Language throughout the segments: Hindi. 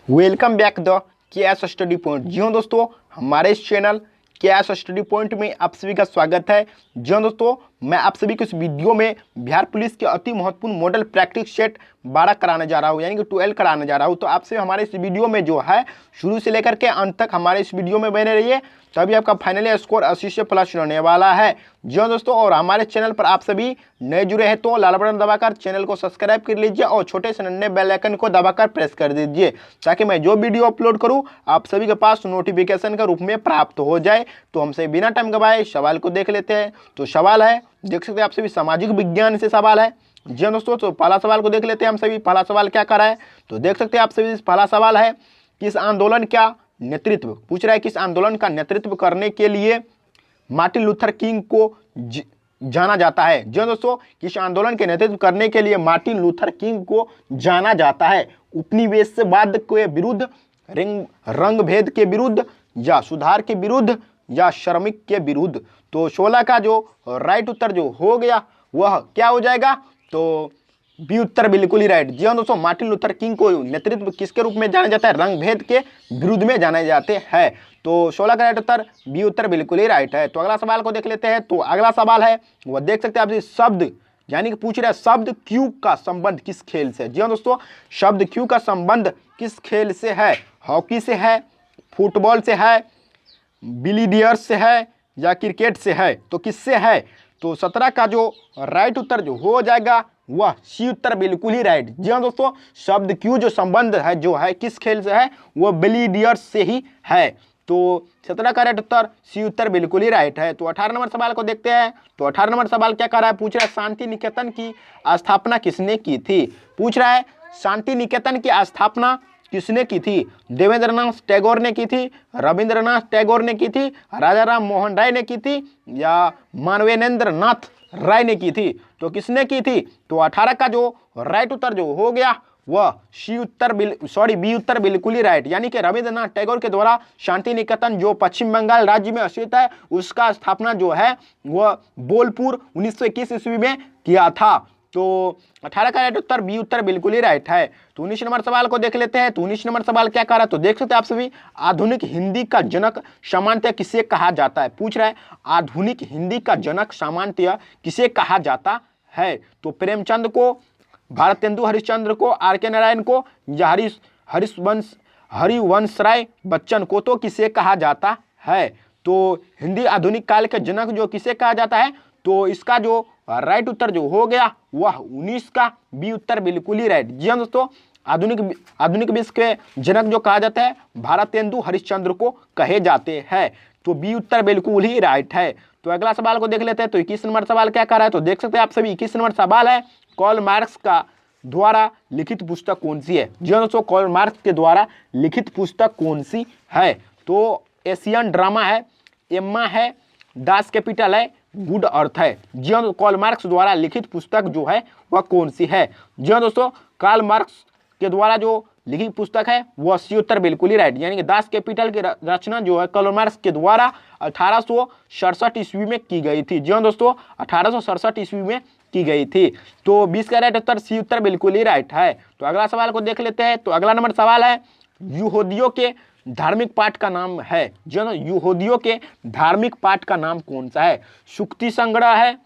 Welcome back the KS study point. जी हाँ दोस्तों, हमारे इस चैनल केएस स्टडी पॉइंट में आप सभी का स्वागत है। जी हाँ दोस्तों, मैं आप सभी को इस वीडियो में बिहार पुलिस के अति महत्वपूर्ण मॉडल प्रैक्टिस सेट 12 कराने जा रहा हूँ, यानी कि 12 कराने जा रहा हूँ। तो आपसे हमारे इस वीडियो में जो है शुरू से लेकर के अंत तक हमारे इस वीडियो में बने रहिए, तभी आपका फाइनली स्कोर 80 से प्लस रहने वाला है। जी हाँ दोस्तों, और हमारे चैनल पर आप सभी नए जुड़े हैं तो लाल बटन दबाकर चैनल को सब्सक्राइब कर लीजिए और छोटे से नन्हे बेल आइकन को दबाकर प्रेस कर दीजिए, ताकि मैं जो वीडियो अपलोड करूं आप सभी के पास नोटिफिकेशन के रूप में प्राप्त हो जाए। तो हमसे बिना टाइम गवाए सवाल को देख लेते हैं। तो सवाल है, देख सकते हैं आप सभी, सामाजिक विज्ञान से सवाल है। जी हाँ दोस्तों, तो पहला सवाल को देख लेते हैं हम सभी। पहला सवाल क्या कर रहा है, तो देख सकते हैं आप सभी, पहला सवाल है, किस आंदोलन का नेतृत्व, पूछ रहा है किस आंदोलन का नेतृत्व करने के लिए मार्टिन लूथर किंग को जाना जाता है। जी दोस्तों, किस आंदोलन के नेतृत्व करने के लिए मार्टिन लूथर किंग को जाना जाता है? उपनिवेशवाद के विरुद्ध, रंग भेद के विरुद्ध, या सुधार के विरुद्ध, या श्रमिक के विरुद्ध? तो 16 का जो राइट उत्तर जो हो गया वह क्या हो जाएगा? तो बी उत्तर बिल्कुल ही राइट। जी हाँ दोस्तों, मार्टिन लूथर किंग को नेतृत्व किसके रूप में जाना जाता है? रंग भेद के विरुद्ध में जाने जाते हैं। तो 16 का राइट उत्तर बी उत्तर बिल्कुल ही राइट है। तो अगला सवाल को देख लेते हैं। तो अगला सवाल है, वह देख सकते हैं आप, शब्द, यानी कि पूछ रहे हैं शब्द क्यू का संबंध किस खेल से? जी हाँ दोस्तों, शब्द क्यू का संबंध किस खेल से है? हॉकी से है, फुटबॉल से है, बिलियर्ड्स से है, या क्रिकेट से है? तो किससे है? तो 17 का जो राइट उत्तर जो हो जाएगा वह सी उत्तर बिल्कुल ही राइट। जी हाँ दोस्तों, शब्द क्यू जो संबंध है जो है किस खेल से है? वह बिलियर्ड्स से ही है। तो 17 का राइट उत्तर सी उत्तर बिल्कुल ही राइट है। तो 18 नंबर सवाल को देखते हैं। तो 18 नंबर सवाल क्या कर रहा है, पूछ रहा है शांति निकेतन की स्थापना किसने की थी? पूछ रहा है शांति निकेतन की स्थापना किसने की थी? देवेंद्रनाथ टैगोर ने की थी, रविंद्रनाथ टैगोर ने की थी, राजा राम मोहन राय ने की थी, या मानवेंद्र नाथ राय ने की थी? तो किसने की थी? तो 18 का जो राइट उत्तर जो हो गया वह सी उत्तर बी उत्तर बिल्कुल ही राइट, यानी कि रविंद्रनाथ टैगोर के द्वारा शांति निकेतन जो पश्चिम बंगाल राज्य में स्थित है उसका स्थापना जो है वह बोलपुर 1921 ईस्वी में किया था। तो 18 का राइट उत्तर बी उत्तर बिल्कुल ही राइट है। तो 19 नंबर सवाल को देख लेते हैं। तो 19 नंबर सवाल क्या कह रहा है, तो देख सकते हैं आप सभी, आधुनिक हिंदी का जनक सामान्यतः किसे कहा जाता है? पूछ रहा है आधुनिक हिंदी का जनक सामान्यतः किसे कहा जाता है? तो प्रेमचंद को, भारतेंदु हरिश्चंद्र को, आर के नारायण को, या हरिवंश राय बच्चन को? तो किसे कहा जाता है? तो हिंदी आधुनिक काल के जनक जो किसे कहा जाता है? तो इसका जो राइट उत्तर जो हो गया वह 19 का बी उत्तर बिल्कुल ही राइट। जी हाँ दोस्तों, आधुनिक विश्व के जनक जो कहा जाता है भारतेंदु हरिश्चंद्र को कहे जाते हैं। तो बी उत्तर बिल्कुल ही राइट है। तो अगला सवाल को देख लेते हैं। तो 21 नंबर सवाल क्या कर रहा है, तो देख सकते हैं आप सभी, 21 नंबर सवाल है, कार्ल मार्क्स का द्वारा लिखित पुस्तक कौन सी है? जी हाँ दोस्तों, कार्ल मार्क्स के द्वारा लिखित पुस्तक कौन सी है? तो एशियन ड्रामा है, एम्मा है, दास कैपिटल है, गुड अर्थ है? जी हाँ, कार्ल मार्क्स द्वारा लिखित पुस्तक जो है वह कौन सी है? जी हाँ दोस्तों, कार्ल मार्क्स के द्वारा जो लिखित पुस्तक है वह सी उत्तर बिल्कुल ही राइट, यानी कि दास कैपिटल की रचना जो है कार्ल मार्क्स के द्वारा 1867 ईस्वी में की गई थी। जी हाँ दोस्तों, 1867 ईस्वी में की गई थी। तो 20 का राइट उत्तर सी उत्तर बिल्कुल ही राइट है। तो अगला सवाल को देख लेते हैं। तो अगला नंबर सवाल है, यहूदियों के धार्मिक पाठ का नाम है? जो यहूदियों के धार्मिक पाठ का नाम कौन सा है? सुक्ति संग्रह है,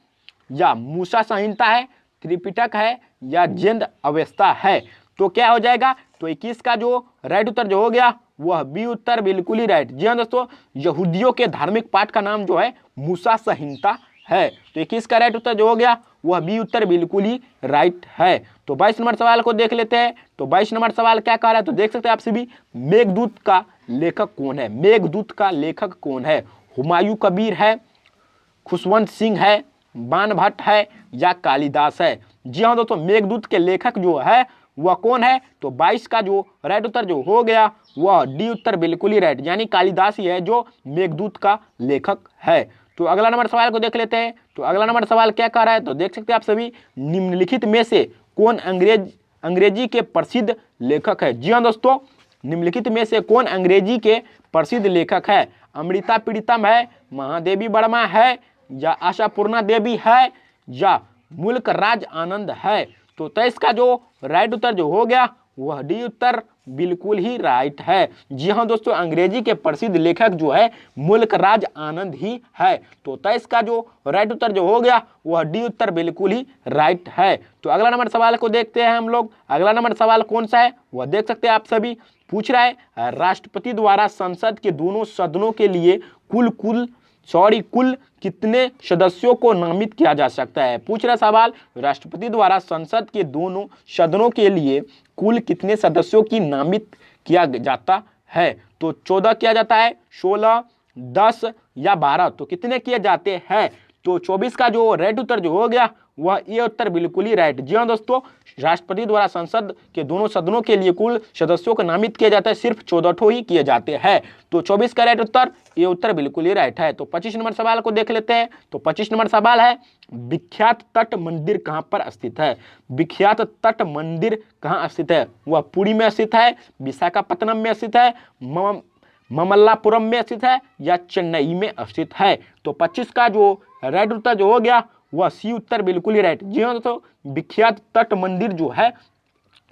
या मूसा संहिता है, त्रिपिटक है, या जैन अवेस्ता है? तो क्या हो जाएगा? तो 21 का जो राइट उत्तर जो हो गया वह बी उत्तर बिल्कुल ही राइट। जी हाँ दोस्तों, यहूदियों के धार्मिक पाठ का नाम जो है मूसा संहिता है। तो 21 का राइट उत्तर जो हो गया वह बी उत्तर बिल्कुल ही राइट है। तो 22 नंबर सवाल को देख लेते हैं। तो 22 नंबर सवाल क्या कह रहा है, तो देख सकते हैं आप सभी, मेघदूत का लेखक कौन है? मेघदूत का लेखक कौन है? हुमायूं कबीर है, खुशवंत सिंह है, बाण भट्ट है, या कालिदास है? जी हाँ दोस्तों, मेघदूत के लेखक जो है वह कौन है? तो 22 का जो राइट उत्तर जो हो गया वह डी उत्तर बिल्कुल ही राइट, यानी कालिदास ही है जो मेघदूत का लेखक है। तो अगला नंबर सवाल को देख लेते हैं। तो अगला नंबर सवाल क्या कह रहा है, तो देख सकते हैं आप सभी, निम्नलिखित में से कौन अंग्रेजी के प्रसिद्ध लेखक है? जी हाँ दोस्तों, निम्नलिखित में से कौन अंग्रेजी के प्रसिद्ध लेखक है? अमृता प्रीतम है, महादेवी वर्मा है, या आशापूर्णा देवी है, या मुल्क राज आनंद है? तो 23 का जो राइट उत्तर जो हो गया वह डी उत्तर बिल्कुल ही राइट है। जी हाँ दोस्तों, अंग्रेजी के प्रसिद्ध लेखक जो है मुल्कराज आनंद ही है। तो 23 का जो राइट उत्तर जो हो गया वह डी उत्तर बिल्कुल ही राइट है। तो अगला नंबर सवाल को देखते हैं हम लोग। अगला नंबर सवाल कौन सा है वह देख सकते हैं आप सभी। पूछ रहा है राष्ट्रपति द्वारा संसद के दोनों सदनों के लिए कुल कितने सदस्यों को नामित किया जा सकता है। पूछ रहा सवाल, राष्ट्रपति द्वारा संसद के दोनों सदनों के लिए कुल कितने सदस्यों की नामित किया जाता है। तो 14 किया जाता है, 16, 10 या 12। तो कितने किए जाते हैं। तो 24 का जो राइट उत्तर जो हो गया वह ये उत्तर बिल्कुल ही राइट। जी हाँ दोस्तों, राष्ट्रपति द्वारा संसद के दोनों सदनों के लिए कुल सदस्यों को नामित किया जाता है, सिर्फ 14 ही किए जाते हैं। तो 24 का राइट उत्तर ये उत्तर बिल्कुल ही राइट है। तो 25 नंबर सवाल को देख लेते हैं। तो 25 नंबर सवाल है, विख्यात तट मंदिर कहाँ पर स्थित है। विख्यात तट मंदिर कहाँ स्थित है। वह पुरी में स्थित है, विशाखापत्तनम में स्थित है, ममल्लापुरम में स्थित है या चेन्नई में स्थित है। तो 25 का जो राइट उत्तर जो हो गया वह सी उत्तर बिल्कुल ही राइट। जी हाँ दोस्तों, विख्यात तट मंदिर जो है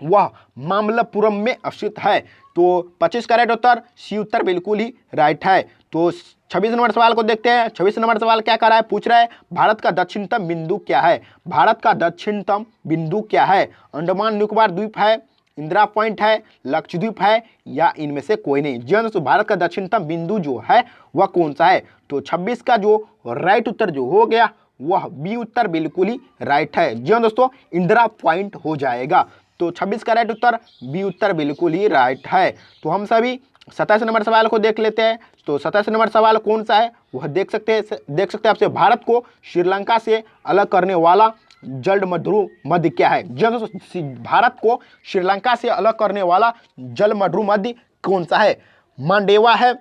वह मामल्लपुरम में स्थित है। तो 25 का राइट उत्तर सी उत्तर बिल्कुल ही राइट है। तो 26 नंबर सवाल को देखते हैं। 26 नंबर सवाल क्या कर रहा है, पूछ रहा है भारत का दक्षिणतम बिंदु क्या है। भारत का दक्षिणतम बिंदु क्या है। अंडमान निकोबार द्वीप है, इंदिरा पॉइंट है, लक्षद्वीप है या इनमें से कोई नहीं। जी हाँ दोस्तों, भारत का दक्षिणतम बिंदु जो है वह कौन सा है। तो 26 का जो राइट उत्तर जो हो गया वह बी उत्तर बिल्कुल ही राइट है। जी हाँ दोस्तों, इंदिरा पॉइंट हो जाएगा। तो 26 का राइट उत्तर बी उत्तर बिल्कुल ही राइट है। तो हम सभी 27 नंबर सवाल को देख लेते हैं। तो 27 नंबर सवाल कौन सा है वह देख सकते हैं आपसे। भारत को श्रीलंका से अलग करने वाला जलमड्रू मध्य क्या है। जी हाँ दोस्तों, भारत को श्रीलंका से अलग करने वाला जलमड्रू मध्य कौन सा है। मांडेवा है,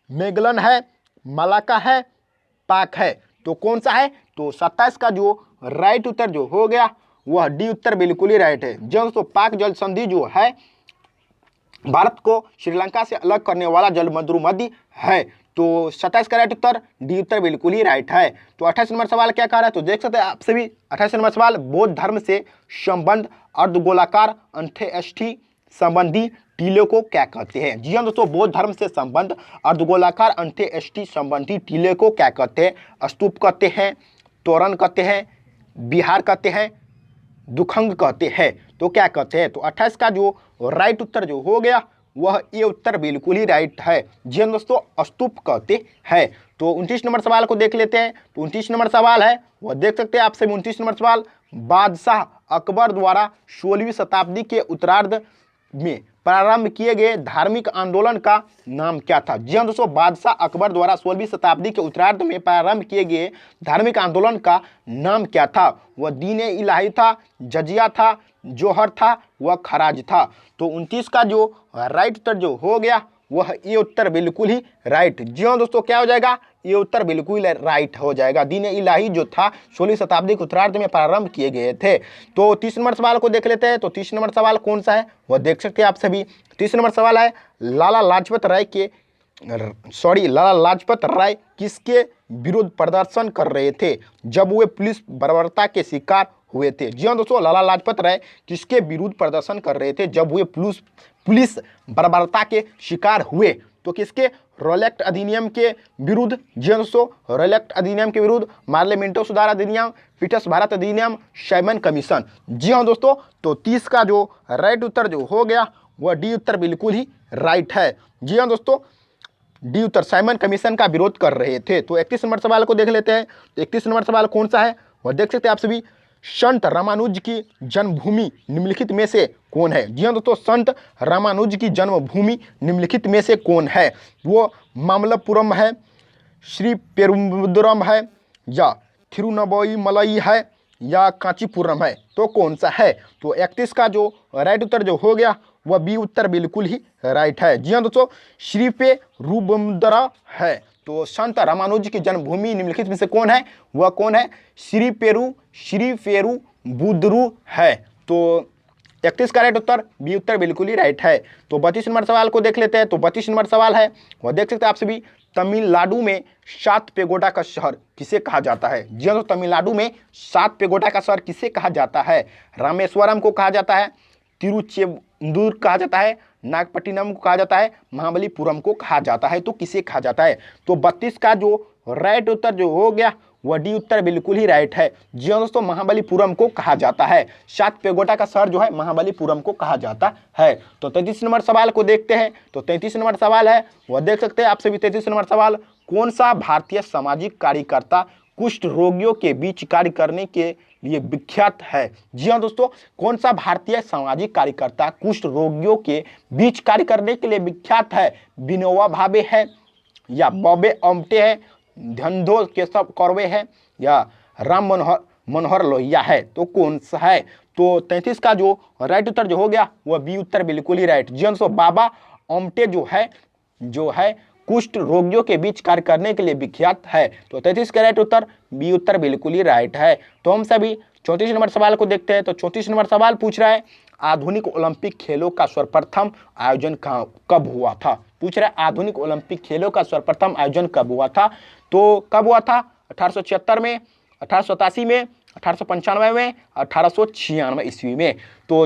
मेगलन है, मलाका है, पाक है। तो कौन सा है। तो 27 का जो राइट उत्तर जो हो गया वह डी उत्तर बिल्कुल ही राइट है। जी हाँ दोस्तों, पाक जल संधि जो है भारत को श्रीलंका से अलग करने वाला जलमड्रू मध्य है। तो 27 का राइट उत्तर डी उत्तर बिल्कुल ही राइट है। तो 28 नंबर सवाल क्या कह रहा है तो देख सकते हैं आप सभी। 28 नंबर सवाल, बौद्ध धर्म से संबंध अर्धगोलाकार अंत्येष्टि संबंधी टीले को क्या कहते हैं। जी हाँ दोस्तों, बौद्ध धर्म से संबंध अर्धगोलाकार अंत्येष्टि संबंधी टीले को क्या कहते हैं। स्तूप कहते हैं, तोरण कहते हैं, विहार कहते हैं, दुखंग कहते हैं। तो क्या कहते हैं। तो 28 का जो राइट उत्तर जो हो गया वह ये उत्तर बिल्कुल ही राइट है। जी हाँ दोस्तों, स्तूप कहते हैं। तो 29 नंबर सवाल को देख लेते हैं। तो 29 नंबर सवाल है वह देख सकते हैं आप सभी। 29 नंबर सवाल, बादशाह अकबर द्वारा 16वीं शताब्दी के उत्तरार्ध में प्रारंभ किए गए धार्मिक आंदोलन का नाम क्या था। जी हाँ दोस्तों, बादशाह अकबर द्वारा 16वीं शताब्दी के उत्तरार्ध में प्रारंभ किए गए धार्मिक आंदोलन का नाम क्या था। वह दीन-ए इलाही था, जजिया था, जोहर था, वह खराज था। तो 29 का जो राइट उत्तर जो हो गया वह ये उत्तर बिल्कुल ही राइट। जी हाँ दोस्तों, क्या हो जाएगा, ये उत्तर बिल्कुल राइट हो जाएगा। दीन इलाही जो था 16वीं शताब्दी के उत्तरार्ध में प्रारंभ किए गए थे। तो 30 नंबर सवाल को देख लेते हैं। तो 30 नंबर सवाल कौन सा है वह देख सकते हैं आप सभी। 30 नंबर सवाल है, लाला लाजपत राय किसके विरुद्ध प्रदर्शन कर रहे थे जब वे पुलिस बर्बरता के शिकार हुए थे। जी हाँ दोस्तों, लाला लाजपत राय किसके विरुद्ध प्रदर्शन कर रहे थे जब वे पुलिस बर्बरता के शिकार हुए। तो किसके, रॉलेक्ट अधिनियम के विरुद्ध। जी हाँ दोस्तों, रॉलेक्ट अधिनियम के विरुद्ध, मार्ले मिंटो सुधार अधिनियम, पीटर्स भारत अधिनियम, साइमन कमीशन। जी हाँ दोस्तों, तो 30 का जो राइट उत्तर जो हो गया वह डी उत्तर बिल्कुल ही राइट है। जी हाँ दोस्तों, डी उत्तर साइमन कमीशन का विरोध कर रहे थे। तो 31 नंबर सवाल को देख लेते हैं। तो 31 नंबर सवाल कौन सा है वह देख सकते हैं आप सभी। संत रामानुज की जन्मभूमि निम्नलिखित में से कौन है। जी हाँ दोस्तों, संत रामानुज की जन्मभूमि निम्नलिखित में से कौन है। वो मामल्लपुरम है, श्री पेरुम्बदुरम है या थिरुनवई है या कांचीपुरम है। तो कौन सा है। तो 31 का जो राइट उत्तर जो हो गया वह बी उत्तर बिल्कुल ही राइट है। जी हाँ दोस्तों, श्री पेरुम्बदुर है। तो संत रामानुज की जन्मभूमि निम्नलिखित में से कौन है, वह कौन है, श्री पेरुम्बदुर है। तो 31 का राइट उत्तर बी उत्तर बिल्कुल ही राइट है। तो 32 नंबर सवाल को देख लेते हैं। तो 32 नंबर सवाल है वह देख सकते हैं आप सभी। तमिलनाडु में 7 पेगोडा का शहर किसे कहा जाता है। जी हाँ, तो तमिलनाडु में 7 पेगोडा का शहर किसे कहा जाता है। रामेश्वरम को कहा जाता है, तिरुचेंदूर कहा जाता है, नागपट्टिनम को कहा जाता है, महाबलीपुरम को कहा जाता है। तो किसे कहा जाता है? तो 32 का जो राइट उत्तर जो हो गया वह डी उत्तर बिल्कुल ही राइट है। जी हाँ दोस्तों, महाबलीपुरम को कहा जाता है। 7 पेगोडा का शहर जो है महाबलीपुरम को कहा जाता है। तो 33 नंबर सवाल को देखते हैं। तो 33 नंबर सवाल है वह देख सकते हैं आप सभी। 33 नंबर सवाल, कौन सा भारतीय सामाजिक कार्यकर्ता कुष्ठ रोगियों के बीच कार्य करने के लिए विख्यात है? जी हाँ दोस्तों, कौन सा भारतीय सामाजिक कार्यकर्ता कुष्ठ रोगियों के बीच कार्य करने के लिए विख्यात है? विनोबा भावे है, या बॉबे आमटे है, धनधो केशव कौरवे है, या राम मनोहर लोहिया है? तो कौन सा है? तो 33 का जो राइट उत्तर जो हो गया वह बी उत्तर बिल्कुल ही राइट। जी हाँ, बाबा आमटे जो है कुष्ठ रोगियों के बीच कार्य करने के लिए विख्यात है। तो 33 का राइट उत्तर बी उत्तर बिल्कुल ही राइट है। तो हम सभी 34 नंबर सवाल को देखते हैं। तो 34 नंबर सवाल पूछ रहा है, आधुनिक ओलंपिक खेलों का सर्वप्रथम आयोजन कब हुआ था? पूछ रहा है आधुनिक ओलंपिक खेलों का सर्वप्रथम आयोजन कब हुआ था? तो कब हुआ था? 1876 में, 1887 में, 1895 में, 1896 ईस्वी में। तो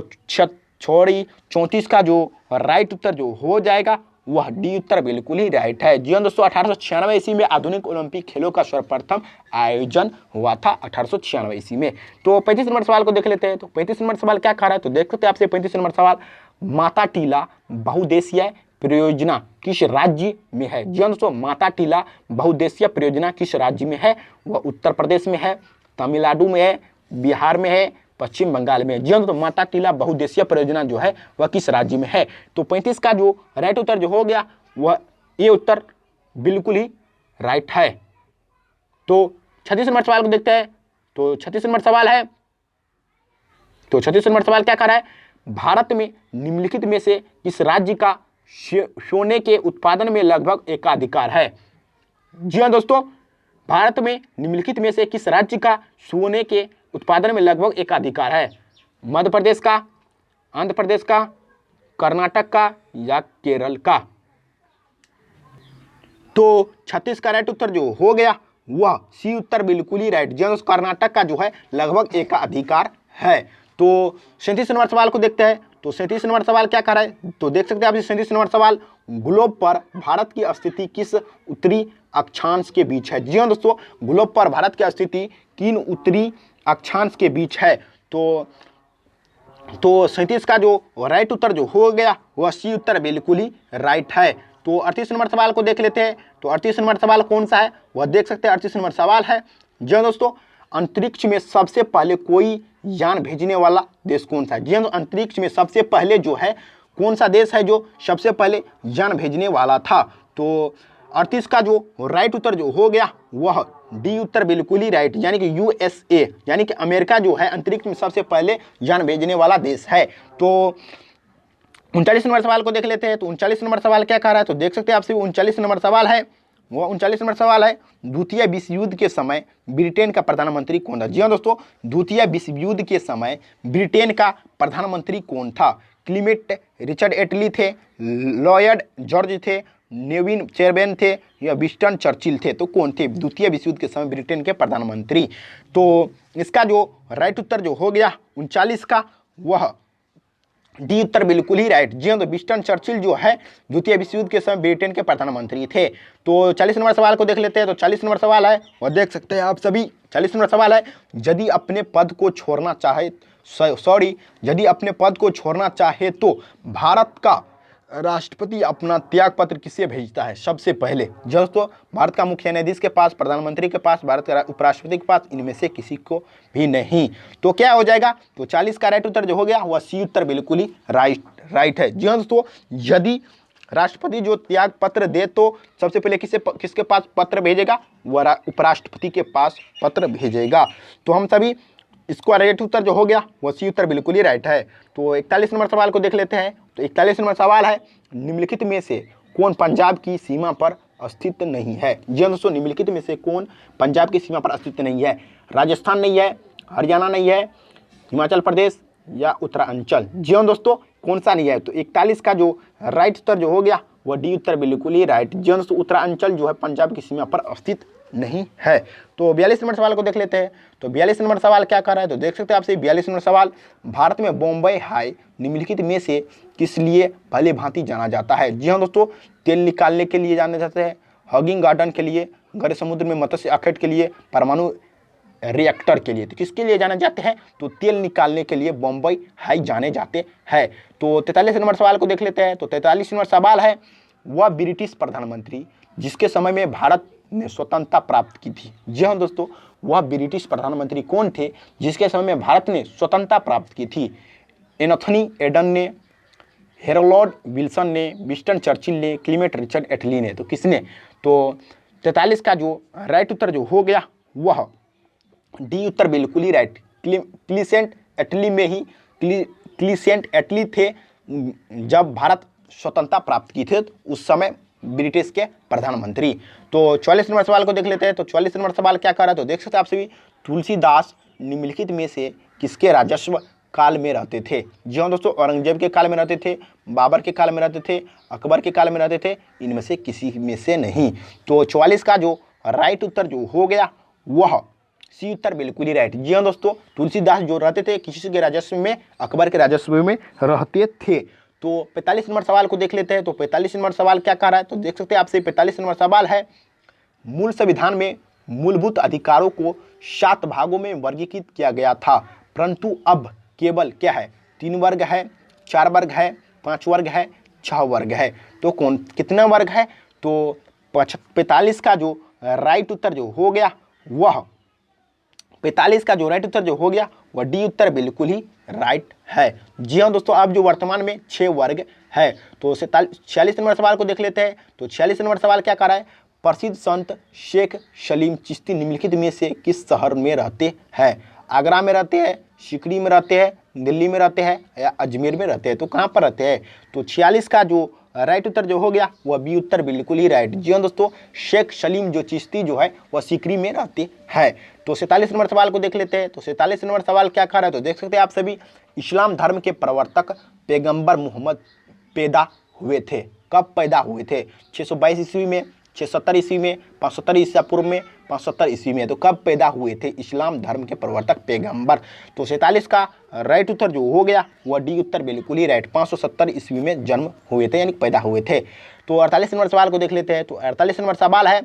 34 का जो राइट उत्तर जो हो जाएगा वह डी उत्तर बिल्कुल ही राइट है। जी हाँ दोस्तों, 1896 ईस्वी में आधुनिक ओलंपिक खेलों का सर्वप्रथम आयोजन हुआ था 1896 ईस्वी में। तो 35 नंबर सवाल को देख लेते हैं। तो 35 नंबर सवाल क्या कह रहा है? तो देख सकते हैं आपसे 35 नंबर सवाल, माता टीला बहुउद्देशीय परियोजना किस राज्य में है? जी हाँ दोस्तों, माता टीला बहुउद्देशीय परियोजना किस राज्य में है? वह उत्तर प्रदेश में है, तमिलनाडु में है, बिहार में है, पश्चिम बंगाल में। जी हाँ, तो माता टीला बहुउद्देशीय परियोजना जो है वह किस राज्य में है? तो 35 का जो राइट उत्तर जो हो गया वह ये उत्तर बिल्कुल ही राइट है। तो 36 नंबर सवाल को देखते हैं। तो 36 नंबर सवाल है, तो 36 नंबर सवाल क्या कर रहा है? भारत में निम्नलिखित में से किस राज्य का सोने के उत्पादन में लगभग एकाधिकार है? जी हाँ दोस्तों, भारत में निम्नलिखित में से किस राज्य का सोने के उत्पादन में लगभग एकाधिकार है? मध्य प्रदेश का, आंध्र प्रदेश का, कर्नाटक का, या केरल का? तो 36 का राइट उत्तर जो हो गया वह सी उत्तर बिल्कुल ही राइट। जी कर्नाटक का जो है लगभग एकाधिकार है। तो 37 नंबर सवाल को देखते हैं। तो 37 नंबर सवाल क्या कर रहा है? तो देख सकते हैं आप 37 नंबर सवाल, ग्लोब पर भारत की स्थिति किस उत्तरी अक्षांश के बीच है? जी हाँ दोस्तों, ग्लोब पर भारत की स्थिति किन उत्तरी अक्षांश के बीच है? तो 37 का जो राइट उत्तर जो हो गया वह सी उत्तर बिल्कुल ही राइट है। तो 38 नंबर सवाल को देख लेते हैं। तो 38 नंबर सवाल कौन सा है वह देख सकते हैं। 38 नंबर सवाल है, जी हाँ दोस्तों, अंतरिक्ष में सबसे पहले कोई यान भेजने वाला देश कौन सा है? जी हाँ, अंतरिक्ष में सबसे पहले जो है कौन सा देश है जो सबसे पहले यान भेजने वाला था? तो 38 का जो राइट उत्तर जो हो गया वह डी उत्तर बिल्कुल ही राइट, यानी कि यूएसए, यानी कि अमेरिका जो है अंतरिक्ष में सबसे पहले यान भेजने वाला देश है। तो 39 नंबर सवाल को देख लेते हैं। तो 39 नंबर सवाल क्या कह रहा है? तो देख सकते हैं आपसे 39 नंबर सवाल है, वह 39 नंबर सवाल है, द्वितीय विश्व युद्ध के समय ब्रिटेन का प्रधानमंत्री कौन था? जी हाँ दोस्तों, द्वितीय विश्व युद्ध के समय ब्रिटेन का प्रधानमंत्री कौन था? क्लीमेट रिचर्ड एटली थे, लॉयड जॉर्ज थे, नेविन चेरबेन थे, या विंस्टन चर्चिल थे? तो कौन थे द्वितीय विश्व युद्ध के समय ब्रिटेन के प्रधानमंत्री? तो इसका जो राइट उत्तर जो हो गया 39 का वह डी उत्तर बिल्कुल ही राइट। जी हाँ, तो विंस्टन चर्चिल जो है द्वितीय विश्व युद्ध के समय ब्रिटेन के प्रधानमंत्री थे। तो 40 नंबर सवाल को देख लेते हैं। तो 40 नंबर सवाल है और देख सकते हैं आप सभी। 40 नंबर सवाल है, यदि अपने पद को छोड़ना चाहे तो भारत का राष्ट्रपति अपना त्याग पत्र किसे भेजता है सबसे पहले? दोस्तों, भारत का मुख्य न्यायाधीश के पास, प्रधानमंत्री के पास, भारत के उपराष्ट्रपति के पास, इनमें से किसी को भी नहीं। तो क्या हो जाएगा? तो 40 का राइट उत्तर जो हो गया वह सी उत्तर बिल्कुल ही राइट है। जी हाँ दोस्तों, यदि राष्ट्रपति जो त्याग पत्र दे तो सबसे पहले किसके पास पत्र भेजेगा? वह उपराष्ट्रपति के पास पत्र भेजेगा। तो हम सभी इसको राइट उत्तर जो हो गया वह सी उत्तर बिल्कुल ही राइट है। तो 41 नंबर सवाल को देख लेते हैं। तो 41 नंबर सवाल है, निम्नलिखित में से कौन पंजाब की सीमा पर स्थित नहीं है? जी हाँ दोस्तों, निम्नलिखित में से कौन पंजाब की सीमा पर स्थित नहीं है? राजस्थान नहीं है, हरियाणा नहीं है, हिमाचल प्रदेश, या उत्तरांचल? जी हाँ दोस्तों, कौन सा नहीं है? तो 41 का जो राइट उत्तर जो हो गया वह डी उत्तर बिल्कुल ही राइट। जी हाँ दोस्तों, उत्तरांचल जो है पंजाब की सीमा पर स्थित नहीं है। तो 42 नंबर सवाल को देख लेते हैं। तो 42 नंबर सवाल क्या कर रहा है, तो देख सकते हैं आपसे 42 नंबर सवाल, भारत में बॉम्बे हाई निम्नलिखित में से किस लिए भली भांति जाना जाता है। जी हाँ दोस्तों, तेल निकालने के लिए जाने जाते हैं, हगिंग गार्डन के लिए, गहरे समुद्र में मत्स्य आखेट के लिए, परमाणु रिएक्टर के लिए। तो किसके लिए जाने जाते हैं, तो तेल निकालने के लिए बॉम्बे हाई जाने जाते हैं। तो 43 नंबर सवाल को देख लेते हैं। तो 43 नंबर सवाल है, वह ब्रिटिश प्रधानमंत्री जिसके समय में भारत ने स्वतंत्रता प्राप्त की थी। जी हाँ दोस्तों, वह ब्रिटिश प्रधानमंत्री कौन थे जिसके समय में भारत ने स्वतंत्रता प्राप्त की थी। एंथनी एडन ने, हेरोल्ड विल्सन ने, विंस्टन चर्चिल ने, क्लीमेंट रिचर्ड एटली ने। तो किसने, तो 43 का जो राइट उत्तर जो हो गया वह डी उत्तर बिल्कुल ही राइट, क्लीसेंट एटली में ही, क्लीसेंट एटली थे जब भारत स्वतंत्रता प्राप्त की थी, उस समय ब्रिटिश के प्रधानमंत्री। तो 44 नंबर सवाल को देख लेते हैं। तो 44 नंबर सवाल क्या कर रहा है, तो देख सकते हैं आप सभी, तुलसीदास निम्नलिखित में से किसके राजस्व काल में रहते थे। जी हाँ दोस्तों, औरंगजेब के काल में रहते थे, बाबर के काल में रहते थे, अकबर के काल में रहते थे, इनमें से किसी में से नहीं। तो 44 का जो राइट उत्तर जो हो गया वह सी उत्तर बिल्कुल ही राइट। जी हाँ दोस्तों, तुलसीदास जो रहते थे किसी के राजस्व में, अकबर के राजस्व में रहते थे। तो 45 नंबर सवाल को देख लेते हैं। तो 45 नंबर सवाल क्या कह रहा है, तो देख सकते हैं आपसे 45 नंबर सवाल है, मूल संविधान में मूलभूत अधिकारों को 7 भागों में वर्गीकृत किया गया था, परंतु अब केवल क्या है, 3 वर्ग है, 4 वर्ग है, 5 वर्ग है, 6 वर्ग है। तो कौन कितना वर्ग है, तो 45 का जो राइट उत्तर जो हो गया वह 45 का जो राइट उत्तर जो हो गया वह डी उत्तर बिल्कुल ही राइट है। जी हाँ दोस्तों, अब जो वर्तमान में 6 वर्ग है। तो 46 नंबर सवाल को देख लेते हैं। तो 46 नंबर सवाल क्या कर रहा है, प्रसिद्ध संत शेख सलीम चिश्ती निम्नलिखित में से किस शहर में रहते हैं। आगरा में रहते हैं, सिकरी में रहते हैं, दिल्ली में रहते हैं या अजमेर में रहते हैं। तो कहाँ पर रहते हैं, तो 46 का जो राइट उत्तर जो हो गया वह बी उत्तर बिल्कुल ही राइट। जी हाँ दोस्तों, शेख सलीम जो चिश्ती जो है वह सिकरी में रहते हैं। तो 47 नंबर सवाल को देख लेते हैं। तो 47 नंबर सवाल क्या कह रहा है, तो देख सकते हैं आप सभी, इस्लाम धर्म के प्रवर्तक पैगंबर मोहम्मद पैदा हुए थे। कब पैदा हुए थे, 622 ईस्वी में, 670 ईस्वी में, 570 ईसा पूर्व में, 570 ईस्वी में। तो कब पैदा हुए थे इस्लाम धर्म के प्रवर्तक पैगंबर। तो 47 का राइट उत्तर जो हो गया वह डी उत्तर बिल्कुल ही राइट, 570 ईस्वी में जन्म हुए थे, यानी पैदा हुए थे। तो 48 नंबर सवाल को देख लेते हैं। तो 48 नंबर सवाल है,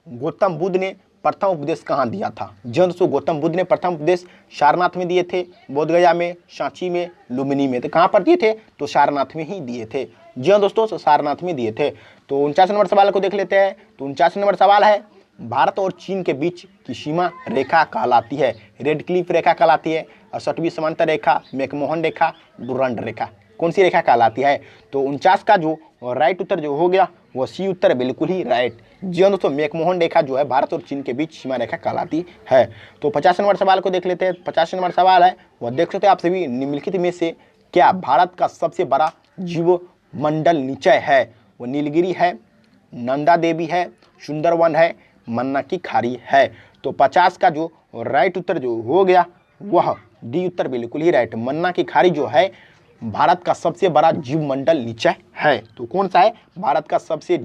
गौतम बुद्ध ने प्रथम उपदेश कहाँ दिया था। जी दोस्तों, गौतम बुद्ध ने प्रथम उपदेश सारनाथ में दिए थे, बोधगया में, सांची में, लुम्बिनी में। तो कहाँ पर दिए थे, तो सारनाथ में ही दिए थे। जी हाँ दोस्तों, सारनाथ में दिए थे। तो 49 नंबर सवाल को देख लेते हैं। तो 49 नंबर सवाल है, भारत और चीन के बीच की सीमा रेखा कहलाती है। रेड क्लिफ रेखा कहलाती है, 68वीं समांतर रेखा, मैकमोहन रेखा, डुरंड रेखा। कौन सी रेखा कहलाती है, तो 49 का जो राइट उत्तर जो हो गया वह सी उत्तर बिल्कुल ही राइट। जी हाँ दोस्तों, मैकमोहन रेखा जो है भारत और चीन के बीच सीमा रेखा कहलाती है। तो 50 नंबर सवाल को देख लेते हैं। 50 नंबर सवाल है, वह देख सकते हैं आप सभी, निम्नलिखित में से क्या भारत का सबसे बड़ा जीव मंडल निचय है। वो नीलगिरी है, नंदा देवी है, सुंदरवन है, मन्ना की खाड़ी है। तो 50 का जो राइट उत्तर जो हो गया वह डी उत्तर बिल्कुल ही राइट, मन्ना की खाड़ी जो है भारत का सबसे बड़ा जीव मंडल निचय है। तो कौन सा है भारत का सबसे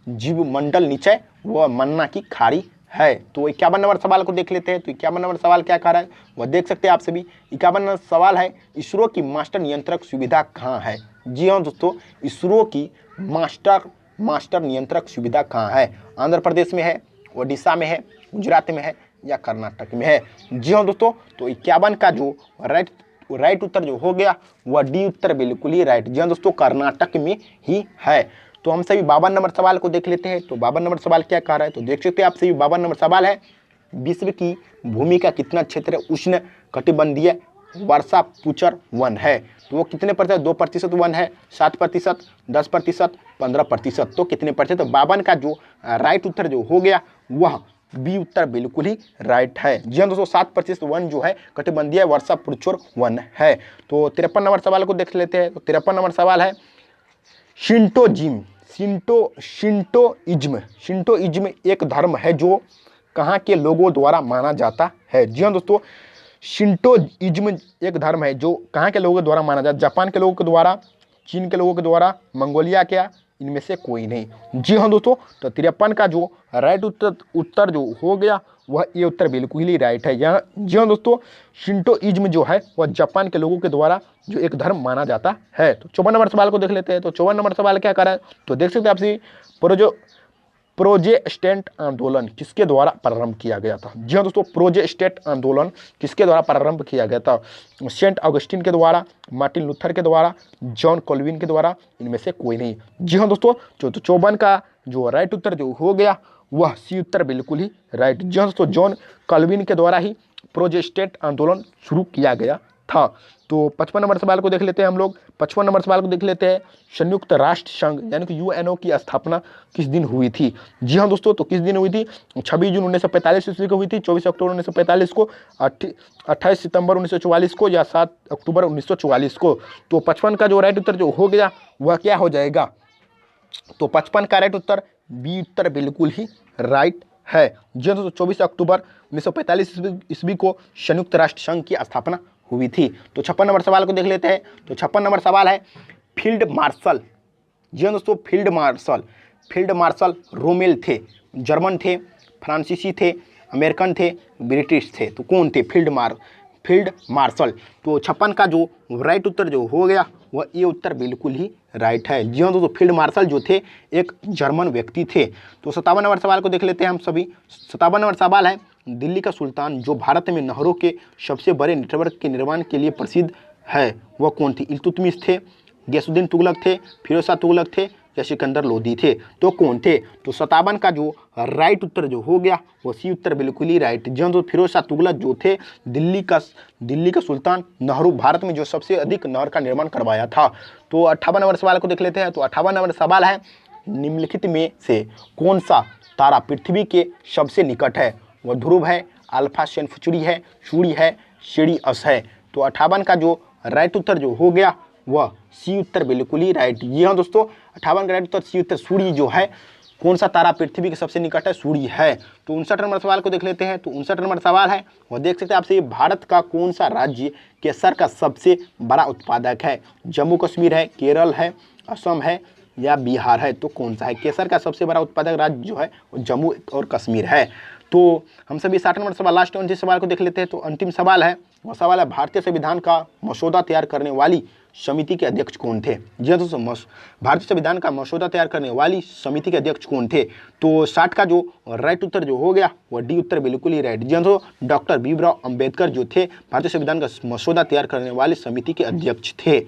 जीव मंडल निचय, वह मन्ना की खाड़ी है। तो 51 नंबर सवाल को देख लेते हैं। तो 51 नंबर सवाल क्या कह रहा है, वह देख सकते हैं आप सभी। 51 नंबर सवाल है, इसरो की मास्टर नियंत्रक सुविधा कहाँ है। जी हाँ दोस्तों, इसरो की मास्टर नियंत्रक सुविधा कहाँ है, आंध्र प्रदेश में है, ओडिशा में है, गुजरात में है या कर्नाटक में है। जी हाँ दोस्तों, तो 51 का जो राइट उत्तर जो हो गया वह डी उत्तर बिल्कुल ही राइट। जी हाँ दोस्तों, कर्नाटक में ही है। तो हम सभी 52 नंबर सवाल को देख लेते हैं। तो 52 नंबर सवाल क्या कह रहा है, तो देख सकते हैं आप सभी, 52 नंबर सवाल है, विश्व की भूमि का कितना क्षेत्र उष्ण कटिबंधीय वर्षा पुचर वन है। तो वो कितने प्रतिशत, 2% वन है, 7%, 10%, 15%। तो कितने प्रतिशत, तो 52 का जो राइट उत्तर जो हो गया वह बी उत्तर बिल्कुल ही राइट है। जी हाँ दोस्तों, 7% वन जो है कटिबंधीय वर्षा पुचर वन है। तो 53 नंबर सवाल को देख लेते हैं। तो 53 नंबर सवाल है, शिंटोइज्म एक धर्म है जो कहाँ के लोगों द्वारा माना जाता है। जी हाँ दोस्तों, शिंटोइज्म एक धर्म है जो कहाँ के लोगों द्वारा माना जाता है, जापान के लोगों के द्वारा, चीन के लोगों के द्वारा, मंगोलिया क्या इनमें से कोई नहीं। जी हाँ दोस्तों, तो 53 का जो राइट उत्तर जो हो गया वह ये उत्तर बिल्कुल ही राइट है। यहाँ जी हाँ दोस्तों, शिंटोइज्म जो है वह जापान के लोगों के द्वारा जो एक धर्म माना जाता है। तो 54 नंबर सवाल को देख लेते हैं। तो 54 नंबर सवाल क्या कर रहा है, तो देख सकते हैं आपसे प्रोजेस्टेंट आंदोलन किसके द्वारा प्रारंभ किया गया था। जी हाँ दोस्तों, प्रोजेस्टेंट आंदोलन किसके द्वारा प्रारंभ किया गया था, सेंट ऑगस्टिन के द्वारा, मार्टिन लूथर के द्वारा, जॉन कॉल्विन के द्वारा, इनमें से कोई नहीं। जी हाँ दोस्तों, तो 54 का जो राइट उत्तर जो हो गया वह सी उत्तर बिल्कुल ही राइट। जी हाँ दोस्तों, जॉन कॉल्विन के द्वारा ही प्रोजेस्टेंट आंदोलन शुरू किया गया था। तो 55 नंबर सवाल को देख लेते हैं हम लोग। 55 नंबर सवाल को देख लेते हैं, संयुक्त राष्ट्र संघ यानी कि यूएनओ की स्थापना किस दिन हुई थी। जी हाँ दोस्तों, तो किस दिन हुई थी, 26 जून 1945 ईस्वी को हुई थी, 24 अक्टूबर 1945 को, 28 सितंबर 1944 को, या 7 अक्टूबर 1944 को। तो 55 का जो राइट उत्तर जो हो गया वह क्या हो जाएगा, तो 55 का राइट उत्तर बी उत्तर बिल्कुल ही राइट है। जी हाँ, 24 अक्टूबर 1945 ईस्वी को संयुक्त राष्ट्र संघ की स्थापना हुई थी। तो 56 नंबर सवाल को देख लेते हैं। तो 56 नंबर सवाल है, फील्ड मार्शल, जी हाँ दोस्तों, फील्ड मार्शल रोमेल थे, जर्मन थे, फ्रांसीसी थे, अमेरिकन थे, ब्रिटिश थे, तो कौन थे फील्ड मार्शल। तो 56 का जो राइट उत्तर जो हो गया वह ये उत्तर बिल्कुल ही राइट है। जी हाँ दोस्तों, फील्ड मार्शल जो थे एक जर्मन व्यक्ति थे। तो 57 नंबर सवाल को देख लेते हैं हम सभी। 57 नंबर सवाल है, दिल्ली का सुल्तान जो भारत में नहरों के सबसे बड़े नेटवर्क के निर्माण के लिए प्रसिद्ध है वह कौन थी। इल्तुतमिश थे, गयासुद्दीन तुगलक थे, फिरोज शाह तुगलक थे, या सिकंदर लोदी थे, तो कौन थे। तो 57 का जो राइट उत्तर जो हो गया वो सी उत्तर बिल्कुल ही राइट। जी तो फिरोज शाह तुगलक जो थे दिल्ली का सुल्तान, नहरू भारत में जो सबसे अधिक नहर का निर्माण करवाया था। तो 58 नंबर सवाल को देख लेते हैं। तो 58 नंबर सवाल है, निम्नलिखित में से कौन सा तारा पृथ्वी के सबसे निकट है। वह ध्रुव है, अल्फा सेंचुरी है, सूर्य है, सिरियस है। तो 58 का जो राइट उत्तर जो हो गया वह सी उत्तर बिल्कुल ही राइट। ये हाँ दोस्तों, 58 का राइट उत्तर सी उत्तर। सूर्य जो है, कौन सा तारा पृथ्वी के सबसे निकट है, सूर्य है। तो 59 नंबर सवाल को देख लेते हैं। तो 59 नंबर सवाल है, वह देख सकते हैं आपसे, भारत का कौन सा राज्य केसर का सबसे बड़ा उत्पादक है। जम्मू कश्मीर है, केरल है, असम है, या बिहार है, तो कौन सा है। केसर का सबसे बड़ा उत्पादक राज्य जो है वो जम्मू और कश्मीर है। तो हम सभी 60 नंबर सवाल लास्ट 29 सवाल को देख लेते हैं। तो अंतिम सवाल है, वह सवाल है, भारतीय संविधान का मसौदा तैयार करने वाली समिति के अध्यक्ष कौन थे। जी हाँ दोस्तों, भारतीय संविधान का मसौदा तैयार करने वाली समिति के अध्यक्ष कौन थे। तो 60 का जो राइट उत्तर जो हो गया वह डी उत्तर बिल्कुल ही राइट। जी हाँ दोस्तों, डॉक्टर भीमराव अंबेडकर जो थे भारतीय संविधान का मसौदा तैयार करने वाली समिति के अध्यक्ष थे।